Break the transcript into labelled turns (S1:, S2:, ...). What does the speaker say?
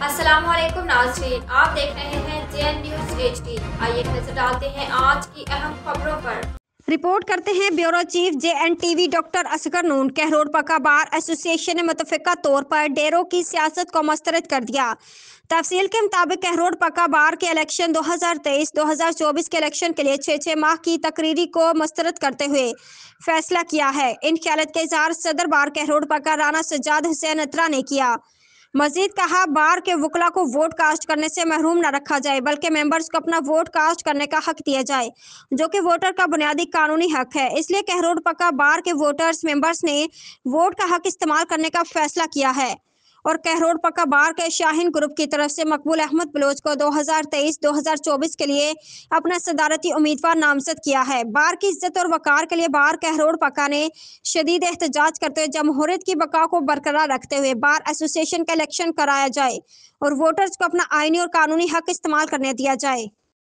S1: अस्सलाम वालेकुम नाज़रीन, आप देख रहे हैं JN न्यूज़ HD। आइए नजर डालते हैं आज की अहम खबरों पर।
S2: रिपोर्ट करते हैं bureau chief JNTV doctor Asghar Noon. Kahror Pacca bar association ने मुतफ़िका तौर पर डेरों की सियासत को मुस्तरद कर दिया। तफसील के मुताबिक कहरोड़ पका बार के इलेक्शन 2023-2024 के इलेक्शन के लिए 6 माह की तकरीरी को मुस्तरद करते हुए फैसला किया है। इन ख्यालत का इज़हार सदर बार कहरोड़ पका राना सज्जाद हुसैन अत्रा ने किया। मजीद कहा, बार के वकला को वोट कास्ट करने से महरूम न रखा जाए, बल्कि मेंबर्स को अपना वोट कास्ट करने का हक दिया जाए, जो कि वोटर का बुनियादी कानूनी हक है। इसलिए कहरोड़ पक्का बार के वोटर्स मेंबर्स ने वोट का हक इस्तेमाल करने का फैसला किया है और कहरोड़ पक्का बार के शाहीन ग्रुप की तरफ से मकबूल अहमद बलोच को 2023-2024 के लिए अपना सदारती उम्मीदवार नामजद किया है। बार की इज्जत और वकार के लिए बार कहरोड़ पक्का ने शदीद एहतजाज करते हुए जमहूरियत की बका को बरकरार रखते हुए बार एसोसिएशन का इलेक्शन कराया जाए और वोटर्स को अपना आईनी और कानूनी हक इस्तेमाल करने दिया जाए।